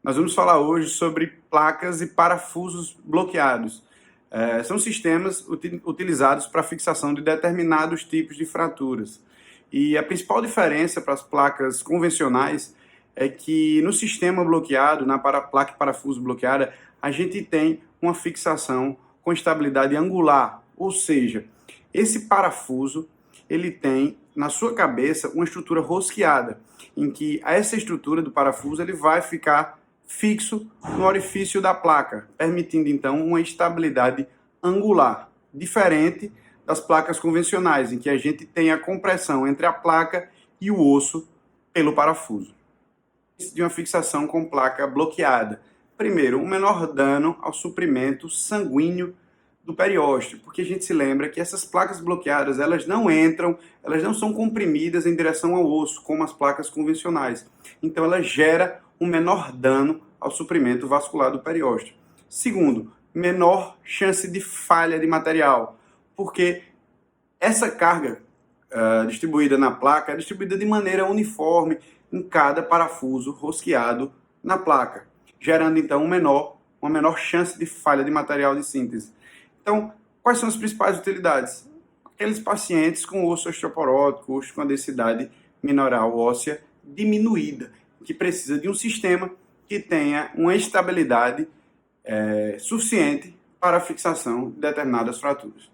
Nós vamos falar hoje sobre placas e parafusos bloqueados. São sistemas utilizados para a fixação de determinados tipos de fraturas. E a principal diferença para as placas convencionais é que no sistema bloqueado, na placa e parafuso bloqueada, a gente tem uma fixação com estabilidade angular, ou seja, esse parafuso ele tem na sua cabeça uma estrutura rosqueada, em que essa estrutura do parafuso ele vai ficar fixo no orifício da placa, permitindo então uma estabilidade angular, diferente das placas convencionais, em que a gente tem a compressão entre a placa e o osso pelo parafuso. De uma fixação com placa bloqueada. Primeiro, um menor dano ao suprimento sanguíneo do periósteo, porque a gente se lembra que essas placas bloqueadas, elas não são comprimidas em direção ao osso, como as placas convencionais. Então, ela gera um menor dano ao suprimento vascular do periósteo. Segundo, menor chance de falha de material, porque essa carga distribuída na placa é distribuída de maneira uniforme em cada parafuso rosqueado na placa, gerando então uma menor chance de falha de material de síntese. Então, quais são as principais utilidades? Aqueles pacientes com osso osteoporótico, osso com a densidade mineral óssea diminuída, que precisa de um sistema que tenha uma estabilidade suficiente para a fixação de determinadas fraturas.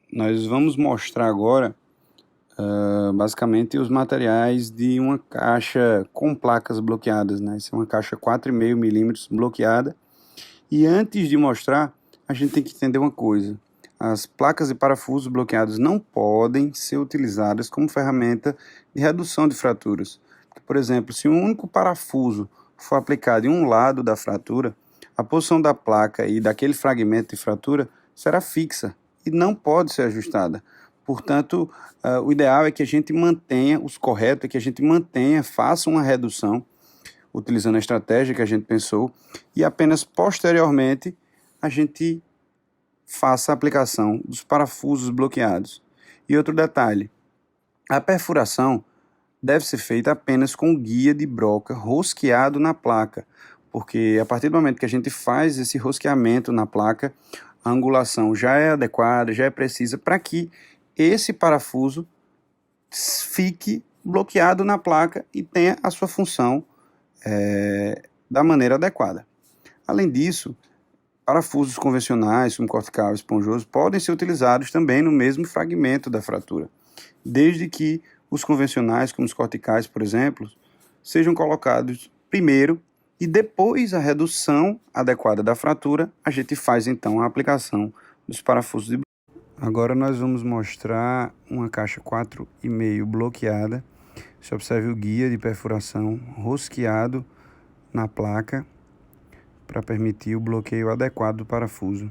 Nós vamos mostrar agora basicamente os materiais de uma caixa com placas bloqueadas, né? Essa é uma caixa 4,5 milímetros bloqueada. E antes de mostrar, a gente tem que entender uma coisa: as placas e parafusos bloqueados não podem ser utilizadas como ferramenta de redução de fraturas. Por exemplo, se um único parafuso for aplicado em um lado da fratura, a posição da placa e daquele fragmento de fratura será fixa e não pode ser ajustada. Portanto, o ideal é que a gente mantenha, faça uma redução, utilizando a estratégia que a gente pensou, e apenas posteriormente a gente faça a aplicação dos parafusos bloqueados. E outro detalhe, a perfuração deve ser feita apenas com guia de broca rosqueado na placa, porque a partir do momento que a gente faz esse rosqueamento na placa, a angulação já é adequada, já é precisa para que esse parafuso fique bloqueado na placa e tenha a sua função da maneira adequada. Além disso, parafusos convencionais, subcortical e esponjoso, podem ser utilizados também no mesmo fragmento da fratura, desde que os convencionais, como os corticais, por exemplo, sejam colocados primeiro e depois a redução adequada da fratura, a gente faz então a aplicação dos parafusos de bloqueio. Agora nós vamos mostrar uma caixa 4,5 bloqueada. Você observe o guia de perfuração rosqueado na placa para permitir o bloqueio adequado do parafuso.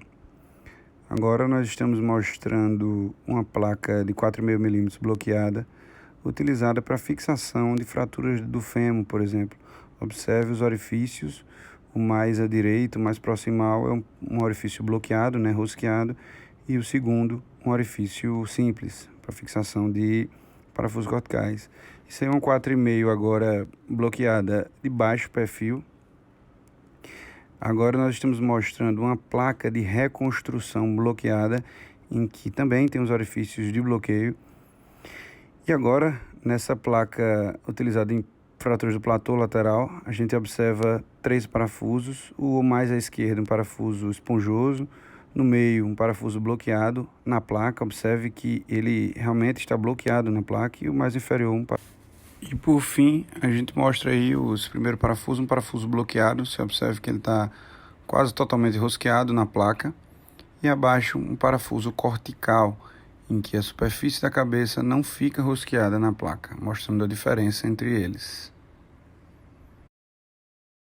Agora nós estamos mostrando uma placa de 4,5 milímetros bloqueada, utilizada para fixação de fraturas do fêmur, por exemplo. Observe os orifícios, o mais à direita, o mais proximal é um orifício bloqueado, né, rosqueado, e o segundo, um orifício simples, para fixação de parafusos corticais. Isso aí é um 4,5 agora bloqueada de baixo perfil. Agora nós estamos mostrando uma placa de reconstrução bloqueada, em que também tem os orifícios de bloqueio. E agora, nessa placa utilizada em fraturas do platô lateral, a gente observa 3 parafusos, o mais à esquerda um parafuso esponjoso, no meio um parafuso bloqueado na placa. Observe que ele realmente está bloqueado na placa, e o mais inferior um parafuso. E por fim, a gente mostra aí os primeiros parafusos, um parafuso bloqueado. Você observa que ele está quase totalmente rosqueado na placa. E abaixo um parafuso cortical, em que a superfície da cabeça não fica rosqueada na placa, mostrando a diferença entre eles.